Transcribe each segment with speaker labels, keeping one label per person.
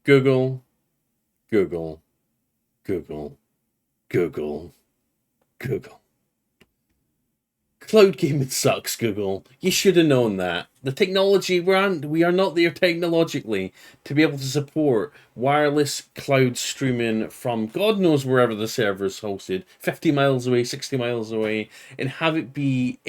Speaker 1: Google, Google, Google, Google, Google. Cloud gaming sucks, Google. You should have known that. The technology, we are not there technologically to be able to support wireless cloud streaming from God knows wherever the server's hosted, 50 miles away, 60 miles away, and have it be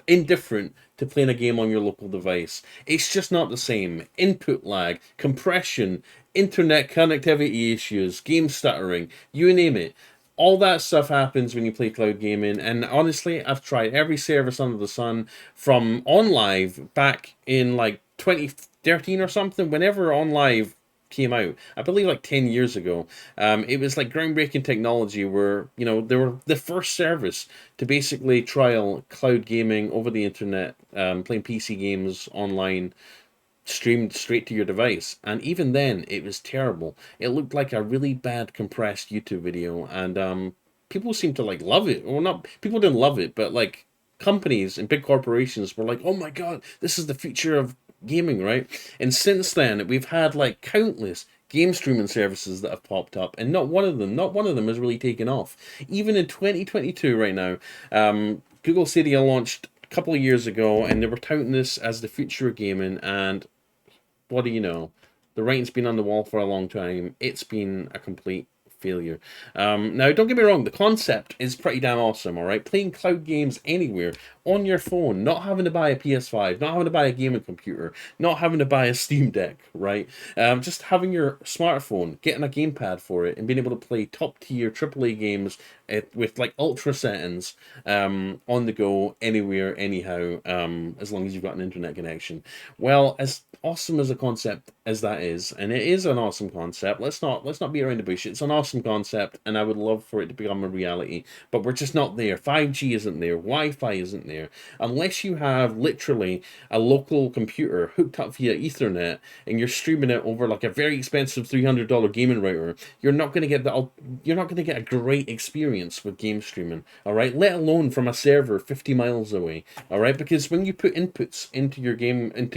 Speaker 1: indifferent to playing a game on your local device. It's just not the same. Input lag, compression, internet connectivity issues, game stuttering, you name it. All that stuff happens when you play cloud gaming, and honestly, I've tried every service under the sun from OnLive back in like 2013 or something, whenever OnLive came out. I believe like 10 years ago. It was like groundbreaking technology where, they were the first service to basically trial cloud gaming over the internet, playing PC games online streamed straight to your device. And even then, it was terrible. It looked like a really bad compressed YouTube video, and people seemed to like love it. Well, not people didn't love it, but like companies and big corporations were like, "Oh my god, this is the future of gaming," right? And since then, we've had like countless game streaming services that have popped up, and not one of them has really taken off. Even in 2022, right now, Google Stadia launched a couple of years ago, and they were touting this as the future of gaming, and what do you know? The writing's been on the wall for a long time. It's been a complete failure. Now, don't get me wrong, the concept is pretty damn awesome, all right? Playing cloud games anywhere on your phone, not having to buy a PS5, not having to buy a gaming computer, not having to buy a Steam Deck, right? Just having your smartphone, getting a gamepad for it, and being able to play top tier AAA games with like ultra settings on the go, anywhere, anyhow, as long as you've got an internet connection. Well, as awesome as a concept as that is, and it is an awesome concept. Let's not be around the bush. It's an awesome concept, and I would love for it to become a reality. But we're just not there. 5G isn't there. Wi-Fi isn't there. Unless you have literally a local computer hooked up via Ethernet and you're streaming it over like a very expensive $300 gaming router, you're not going to get that. You're not going to get a great experience with game streaming. All right, let alone from a server 50 miles away. All right, because when you put inputs into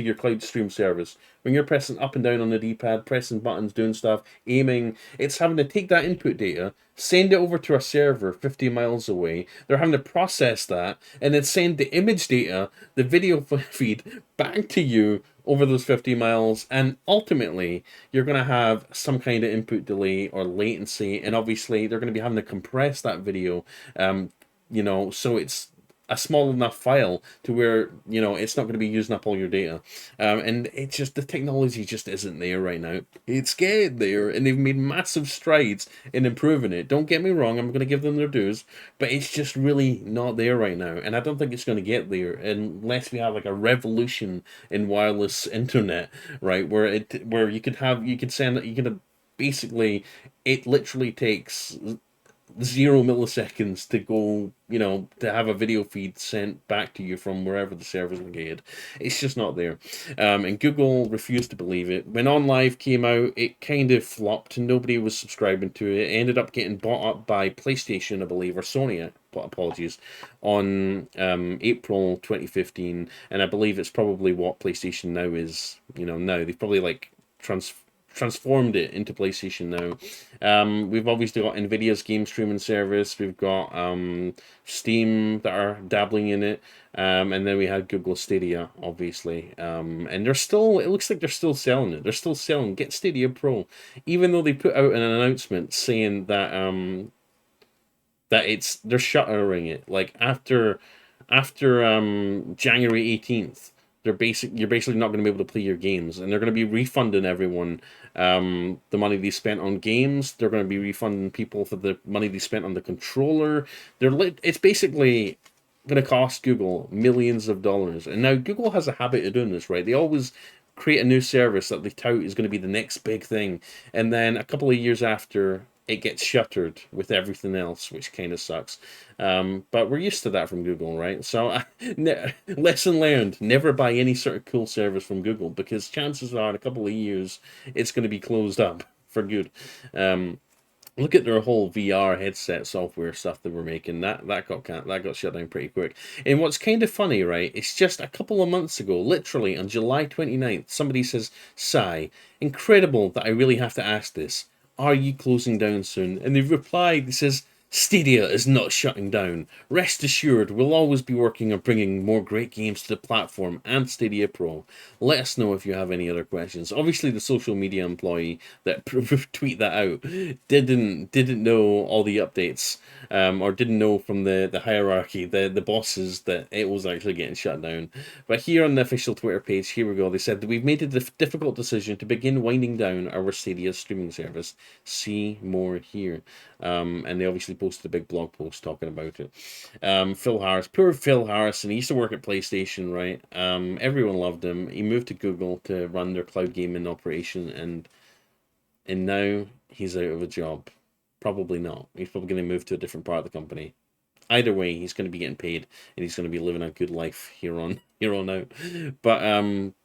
Speaker 1: your cloud stream service, when you're pressing up and down on the D-pad, pressing buttons, doing stuff, aiming, it's having to take that input data, send it over to a server 50 miles away. They're having to process that and then send the image data, the video feed, back to you over those 50 miles. And ultimately, you're going to have some kind of input delay or latency. And obviously, they're going to be having to compress that video, so it's a small enough file to where it's not going to be using up all your data, and it's just the technology just isn't there right now. It's getting there, and they've made massive strides in improving it. Don't get me wrong, I'm going to give them their dues, but it's just really not there right now, and I don't think it's going to get there unless we have like a revolution in wireless internet, right? Where you could basically, it literally takes 0 milliseconds to go, to have a video feed sent back to you from wherever the server's located. It's just not there. And Google refused to believe it. When OnLive came out, it kind of flopped. Nobody was subscribing to it. It ended up getting bought up by PlayStation, I believe, or Sony, apologies, on April 2015. And I believe it's probably what PlayStation now is, now. They've probably like transformed it into PlayStation now. We've obviously got Nvidia's game streaming service. We've got Steam that are dabbling in it, and then we had Google Stadia, obviously. And they're still. It looks like they're still selling it. They're still selling Get Stadia Pro, even though they put out an announcement saying that they're shuttering it. Like after January 18th, you're basically not going to be able to play your games, and they're going to be refunding everyone the money they spent on games. They're going to be refunding people for the money they spent on the controller. It's basically going to cost Google millions of dollars. And now Google has a habit of doing this, right? They always create a new service that they tout is going to be the next big thing, and then a couple of years after, it gets shuttered with everything else, which kind of sucks. But we're used to that from Google, right? So, lesson learned: never buy any sort of cool service from Google, because chances are in a couple of years it's going to be closed up for good. Um, Look at their whole VR headset software stuff that we're making. That got shut down pretty quick. And what's kind of funny, right? It's just a couple of months ago, literally on July 29th, somebody says, "Sigh, incredible that I really have to ask this. Are you closing down soon?" And they've replied, it says, "Stadia is not shutting down. Rest assured, we'll always be working on bringing more great games to the platform and Stadia Pro. Let us know if you have any other questions." Obviously, the social media employee that tweet that out didn't know all the updates, or didn't know from the hierarchy, the bosses, that it was actually getting shut down. But here on the official Twitter page, here we go. They said that we've made a difficult decision to begin winding down our Stadia streaming service. See more here. And they obviously posted a big blog post talking about it. Phil Harris, poor Phil Harrison. He used to work at PlayStation, right? Everyone loved him. He moved to Google to run their cloud gaming operation, and now he's out of a job. Probably not. He's probably going to move to a different part of the company. Either way, he's going to be getting paid, and he's going to be living a good life here on out.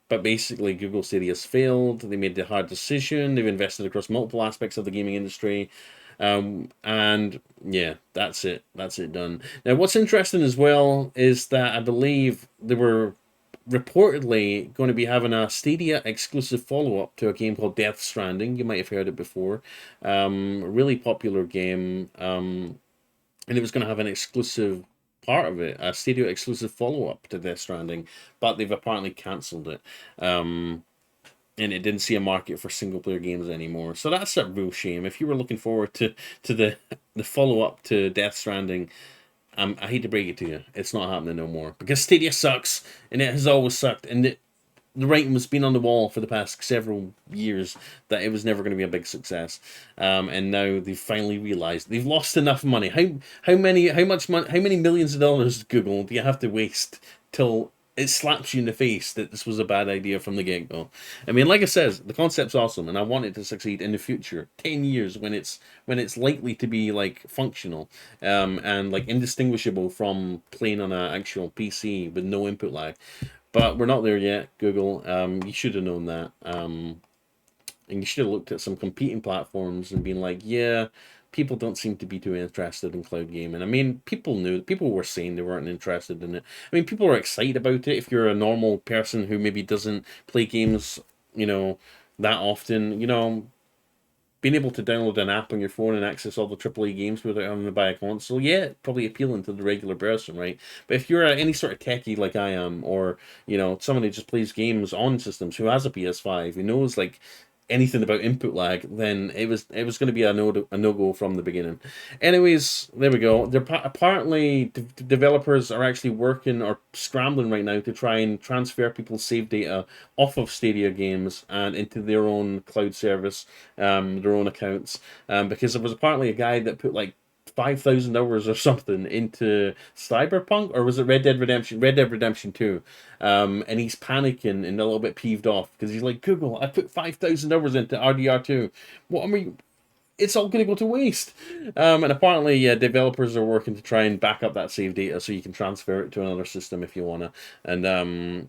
Speaker 1: But basically, Google Stadia has failed. They made the hard decision. They've invested across multiple aspects of the gaming industry. And yeah, that's it. That's it done. Now, what's interesting as well is that I believe they were reportedly going to be having a Stadia exclusive follow up to a game called Death Stranding. You might have heard it before. A really popular game. And it was going to have an exclusive part of it, a Stadia exclusive follow up to Death Stranding, but they've apparently cancelled it. And it didn't see a market for single player games anymore. So that's a real shame. If you were looking forward to the follow up to Death Stranding, I hate to break it to you, it's not happening no more, because Stadia sucks, and it has always sucked, and the writing was been on the wall for the past several years that it was never going to be a big success. And now they've finally realized they've lost enough money. How many millions of dollars, Google, do you have to waste till it slaps you in the face that this was a bad idea from the get-go? I mean, like I says, the concept's awesome, and I want it to succeed in the future, 10 years, when it's likely to be like functional, and like indistinguishable from playing on an actual PC with no input lag. But we're not there yet, Google. You should have known that. And you should have looked at some competing platforms and been like, yeah, people don't seem to be too interested in cloud gaming. I mean, people were saying they weren't interested in it. I mean, people are excited about it if you're a normal person who maybe doesn't play games, that often. Being able to download an app on your phone and access all the AAA games without having to buy a console, yeah, probably appealing to the regular person, right? But if you're any sort of techie like I am, or someone who just plays games on systems, who has a PS5, who knows like anything about input lag, then it was going to be a no go from the beginning. Anyways, there we go. They're apparently developers are actually working or scrambling right now to try and transfer people's save data off of Stadia games and into their own cloud service, their own accounts, because there was apparently a guy that put like 5,000 hours or something into Cyberpunk, or was it Red Dead Redemption? Red Dead Redemption 2. And he's panicking and a little bit peeved off because he's like, Google, I put 5,000 hours into RDR2. What, I mean, it's all going to go to waste. And apparently, yeah, developers are working to try and back up that save data so you can transfer it to another system if you want to. And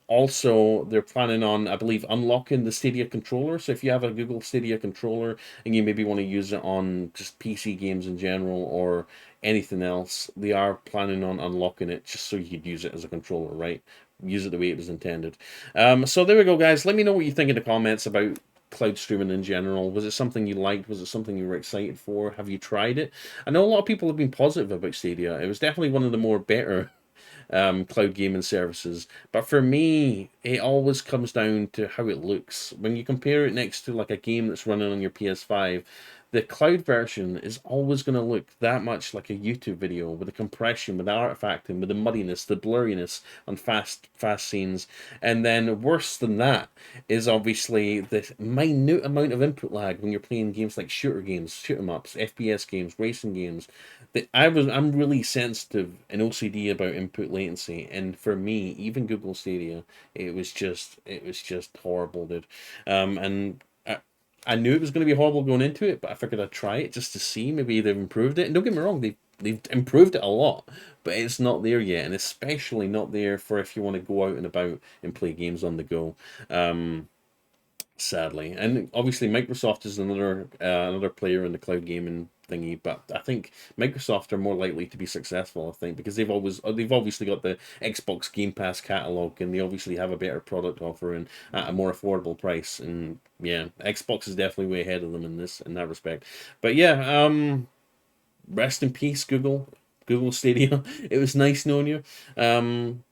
Speaker 1: also, they're planning on, I believe, unlocking the Stadia controller. So if you have a Google Stadia controller and you maybe want to use it on just PC games in general or anything else, they are planning on unlocking it just so you could use it as a controller, right? Use it the way it was intended. So there we go, guys. Let me know what you think in the comments about cloud streaming in general. Was it something you liked? Was it something you were excited for? Have you tried it? I know a lot of people have been positive about Stadia. It was definitely one of the more better cloud gaming services. But for me, it always comes down to how it looks. When you compare it next to like a game that's running on your PS5, the cloud version is always going to look that much like a YouTube video, with the compression, with the artifacting, with the muddiness, the blurriness on fast scenes. And then worse than that is obviously the minute amount of input lag when you're playing games like shooter games, shoot 'em ups, FPS games, racing games. I'm really sensitive and OCD about input latency, and for me, even Google Stadia, it was just horrible, dude. And I knew it was going to be horrible going into it, but I figured I'd try it just to see. Maybe they've improved it. And don't get me wrong, they've improved it a lot, but it's not there yet, and especially not there for if you want to go out and about and play games on the go. sadly. And obviously, Microsoft is another player in the cloud gaming thingy. But I think Microsoft are more likely to be successful. I think because they've obviously got the Xbox Game Pass catalog, and they obviously have a better product offering at a more affordable price. And yeah, Xbox is definitely way ahead of them in that respect. But yeah, rest in peace, Google Stadia. It was nice knowing you. Um,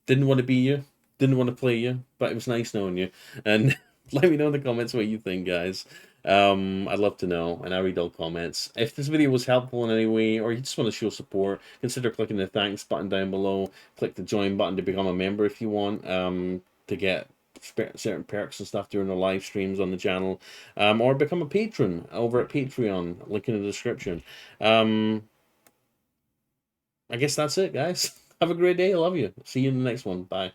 Speaker 1: didn't want to be you, didn't want to play you, but it was nice knowing you. And let me know in the comments what you think, guys. I'd love to know, and I read all comments. If this video was helpful in any way, or you just want to show support, consider clicking the thanks button down below. Click the join button to become a member if you want, to get certain perks and stuff during the live streams on the channel, or become a patron over at Patreon. Link in the description. Um, I guess that's it, guys. Have a great day. I love you. See you in the next one. Bye.